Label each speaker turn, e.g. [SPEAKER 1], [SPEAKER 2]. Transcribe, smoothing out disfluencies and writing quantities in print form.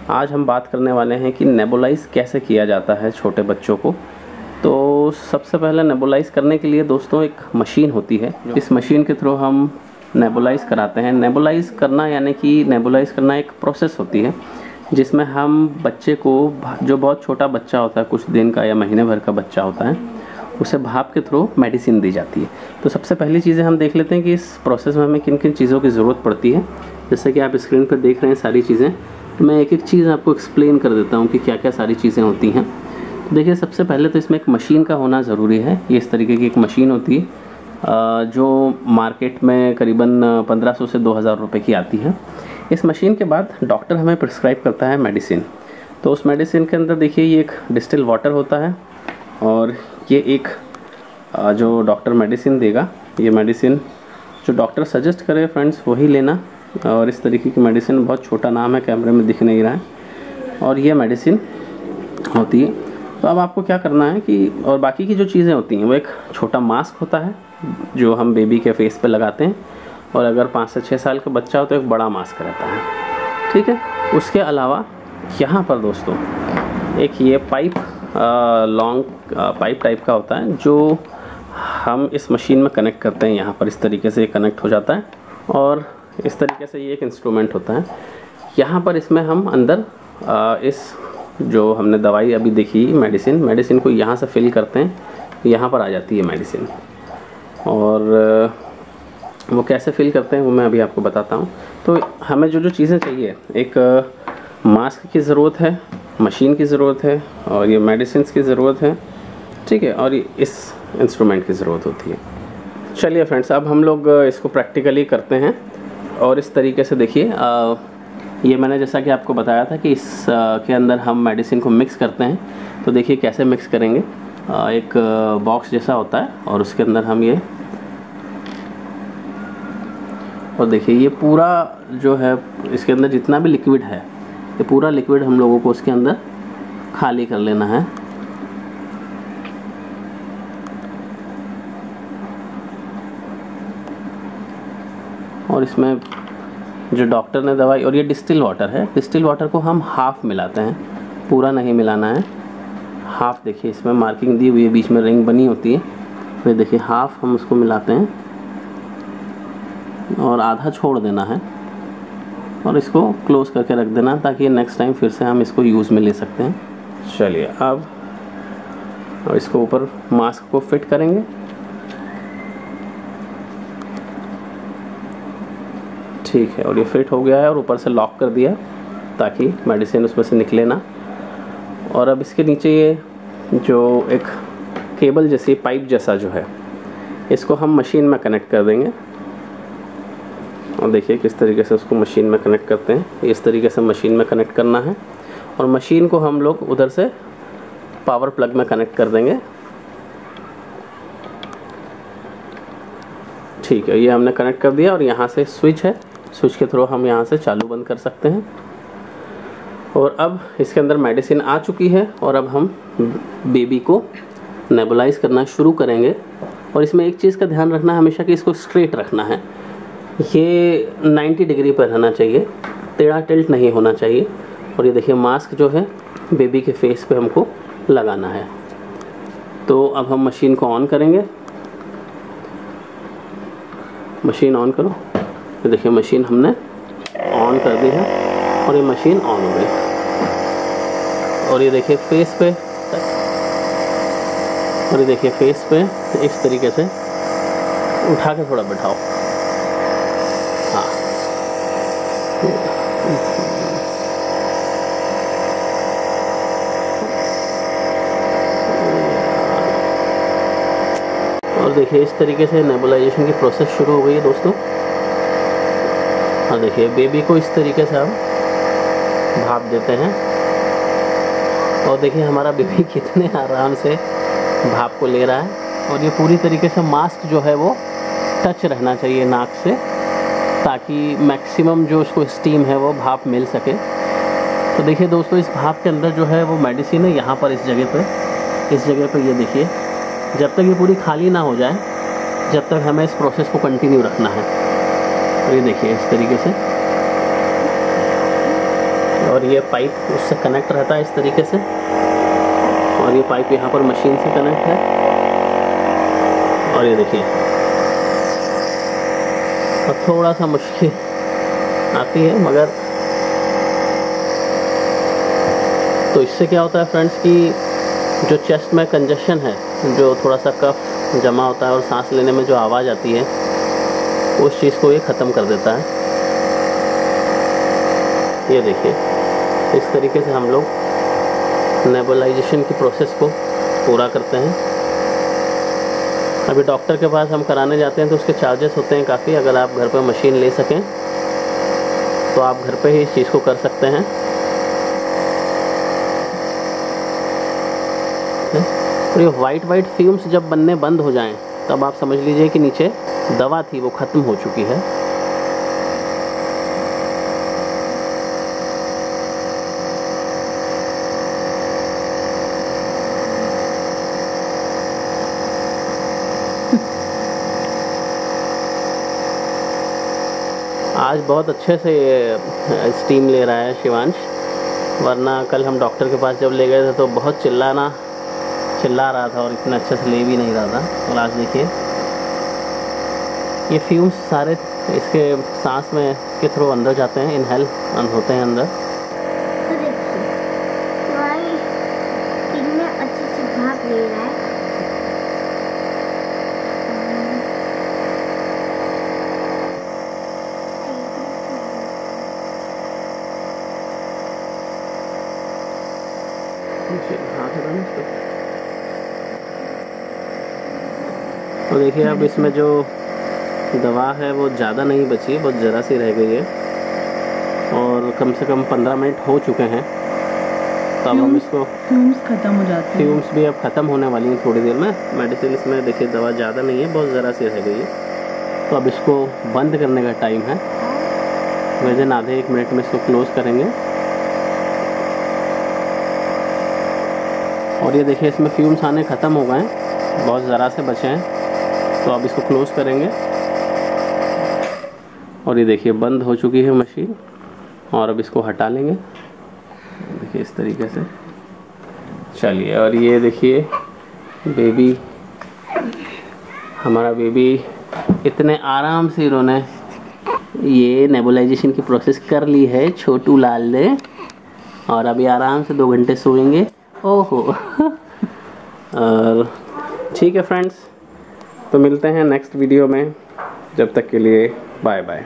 [SPEAKER 1] आज हम बात करने वाले हैं कि नेबुलाइज़ कैसे किया जाता है छोटे बच्चों को। तो सबसे पहले नेबुलाइज़ करने के लिए दोस्तों एक मशीन होती है, इस मशीन के थ्रू हम नेबुलाइज़ कराते हैं। नेबुलाइज़ करना यानी कि नेबुलाइज़ करना एक प्रोसेस होती है जिसमें हम बच्चे को, जो बहुत छोटा बच्चा होता है, कुछ दिन का या महीने भर का बच्चा होता है, उसे भाप के थ्रू मेडिसिन दी जाती है। तो सबसे पहली चीज़ें हम देख लेते हैं कि इस प्रोसेस में हमें किन किन चीज़ों की ज़रूरत पड़ती है। जैसे कि आप स्क्रीन पर देख रहे हैं सारी चीज़ें, तो मैं एक एक चीज़ आपको एक्सप्लेन कर देता हूँ कि क्या क्या सारी चीज़ें होती हैं। तो देखिए, सबसे पहले तो इसमें एक मशीन का होना ज़रूरी है। ये इस तरीके की एक मशीन होती है जो मार्केट में करीबन 1500 से 2000 रुपये की आती है। इस मशीन के बाद डॉक्टर हमें प्रिस्क्राइब करता है मेडिसिन। तो उस मेडिसिन के अंदर देखिए ये एक डिस्टिल वाटर होता है और ये एक जो डॉक्टर मेडिसिन देगा, ये मेडिसिन जो डॉक्टर सजेस्ट करे फ्रेंड्स वही लेना। और इस तरीके की मेडिसिन, बहुत छोटा नाम है, कैमरे में दिख नहीं रहा है, और ये मेडिसिन होती है। तो अब आपको क्या करना है कि, और बाकी की जो चीज़ें होती हैं वो एक छोटा मास्क होता है जो हम बेबी के फेस पे लगाते हैं, और अगर 5 से 6 साल का बच्चा हो तो एक बड़ा मास्क रहता है, ठीक है। उसके अलावा यहाँ पर दोस्तों एक ये पाइप, लॉन्ग पाइप टाइप का होता है जो हम इस मशीन में कनेक्ट करते हैं। यहाँ पर इस तरीके से कनेक्ट हो जाता है और इस तरीके से ये एक इंस्ट्रूमेंट होता है। यहाँ पर इसमें हम अंदर इस जो हमने दवाई अभी देखी मेडिसिन को यहाँ से फिल करते हैं, यहाँ पर आ जाती है मेडिसिन। और वो कैसे फिल करते हैं वो मैं अभी आपको बताता हूँ। तो हमें जो जो चीज़ें चाहिए, एक मास्क की ज़रूरत है, मशीन की ज़रूरत है, और ये मेडिसिन की ज़रूरत है, ठीक है, और ये इस इंस्ट्रूमेंट की ज़रूरत होती है। चलिए फ्रेंड्स, अब हम लोग इसको प्रैक्टिकली करते हैं। और इस तरीके से देखिए, ये मैंने जैसा कि आपको बताया था कि इस के अंदर हम मेडिसिन को मिक्स करते हैं। तो देखिए कैसे मिक्स करेंगे। एक बॉक्स जैसा होता है और उसके अंदर हम ये, और देखिए ये पूरा जो है, इसके अंदर जितना भी लिक्विड है, ये पूरा लिक्विड हम लोगों को उसके अंदर खाली कर लेना है। और इसमें जो डॉक्टर ने दवाई, और ये डिस्टिल वाटर है, डिस्टिल वाटर को हम हाफ मिलाते हैं, पूरा नहीं मिलाना है, हाफ। देखिए इसमें मार्किंग दी हुई है, बीच में रिंग बनी होती है, फिर देखिए हाफ हम उसको मिलाते हैं और आधा छोड़ देना है और इसको क्लोज करके रख देना ताकि नेक्स्ट टाइम फिर से हम इसको यूज़ में ले सकते हैं। चलिए अब इसको ऊपर मास्क को फिट करेंगे। ठीक है, और ये फिट हो गया है और ऊपर से लॉक कर दिया ताकि मेडिसिन उसमें से निकले ना। और अब इसके नीचे ये जो एक केबल जैसी, पाइप जैसा जो है, इसको हम मशीन में कनेक्ट कर देंगे। और देखिए किस तरीके से उसको मशीन में कनेक्ट करते हैं। इस तरीके से मशीन में कनेक्ट करना है और मशीन को हम लोग उधर से पावर प्लग में कनेक्ट कर देंगे। ठीक है, ये हमने कनेक्ट कर दिया और यहाँ से स्विच है, स्विच के थ्रू हम यहाँ से चालू बंद कर सकते हैं। और अब इसके अंदर मेडिसिन आ चुकी है और अब हम बेबी को नेबुलाइज करना शुरू करेंगे। और इसमें एक चीज़ का ध्यान रखना है हमेशा कि इसको स्ट्रेट रखना है, ये 90 डिग्री पर रहना चाहिए, टेढ़ा टिल्ट नहीं होना चाहिए। और ये देखिए मास्क जो है बेबी के फेस पे हमको लगाना है। तो अब हम मशीन को ऑन करेंगे। मशीन ऑन करो। तो देखिए मशीन हमने ऑन कर दी है और ये मशीन ऑन हो गई। और ये देखिए फेस पे, और ये देखिए फेस पे इस तरीके से उठा के थोड़ा बैठाओ। हाँ, और देखिए इस तरीके से नेबुलाइजेशन की प्रोसेस शुरू हो गई है दोस्तों। और देखिए बेबी को इस तरीके से हम भाप देते हैं और देखिए हमारा बेबी कितने आराम से भाप को ले रहा है। और ये पूरी तरीके से मास्क जो है वो टच रहना चाहिए नाक से, ताकि मैक्सिमम जो उसको स्टीम है वो भाप मिल सके। तो देखिए दोस्तों, इस भाप के अंदर जो है वो मेडिसिन है, यहाँ पर इस जगह पे ये देखिए, जब तक ये पूरी खाली ना हो जाए, जब तक हमें इस प्रोसेस को कंटिन्यू रखना है। और ये देखिए इस तरीके से और ये पाइप उससे कनेक्ट रहता है इस तरीके से, और ये पाइप यहाँ पर मशीन से कनेक्ट है। और ये देखिए, अब थोड़ा सा मुश्किल आती है मगर, तो इससे क्या होता है फ्रेंड्स कि जो चेस्ट में कंजेशन है, जो थोड़ा सा कफ जमा होता है और सांस लेने में जो आवाज़ आती है, उस चीज़ को ये ख़त्म कर देता है। ये देखिए, इस तरीके से हम लोग नेबुलाइजेशन की प्रोसेस को पूरा करते हैं। अभी डॉक्टर के पास हम कराने जाते हैं तो उसके चार्जेस होते हैं काफ़ी। अगर आप घर पर मशीन ले सकें तो आप घर पे ही इस चीज़ को कर सकते हैं। और ये वाइट फ्यूम्स जब बनने बंद हो जाएं तब आप समझ लीजिए कि नीचे दवा थी वो ख़त्म हो चुकी है। आज बहुत अच्छे से ये स्टीम ले रहा है शिवांश, वरना कल हम डॉक्टर के पास जब ले गए थे तो बहुत चिल्ला रहा था और इतना अच्छे से ले भी नहीं रहा था। और आज देखिए ये फ्यूम्स सारे इसके सांस में के थ्रू अंदर जाते हैं, इनहेल होते हैं अंदर।
[SPEAKER 2] तो देखिए हमारी स्किन में अच्छे से भाप ले रहा है।
[SPEAKER 1] तो देखिए अब इसमें जो दवा है वो ज़्यादा नहीं बची है, बहुत ज़रा सी रह गई है और कम से कम 15 मिनट हो चुके हैं। तो अब हम इसको
[SPEAKER 3] फ्यूम्स ख़त्म हो जाते हैं।
[SPEAKER 1] फ्यूम्स भी अब ख़त्म होने वाली हैं थोड़ी देर में। मेडिसिन इसमें देखिए दवा ज़्यादा नहीं है, बहुत ज़रा सी रह गई है। तो अब इसको बंद करने का टाइम है। वैसे आधे 1 मिनट में इसको क्लोज़ करेंगे। और ये देखिए इसमें फ्यूम्स आने ख़त्म हो गए हैं, बहुत ज़रा से बचे हैं। तो अब इसको क्लोज़ करेंगे और ये देखिए बंद हो चुकी है मशीन। और अब इसको हटा लेंगे, देखिए इस तरीके से। चलिए, और ये देखिए बेबी, हमारा बेबी इतने आराम से इन्होंने ये नेबुलाइजेशन की प्रोसेस कर ली है, छोटू लाल ने। और अभी आराम से 2 घंटे सोएंगे। ओहो और ठीक है फ्रेंड्स, तो मिलते हैं नेक्स्ट वीडियो में। जब तक के लिए बाय बाय।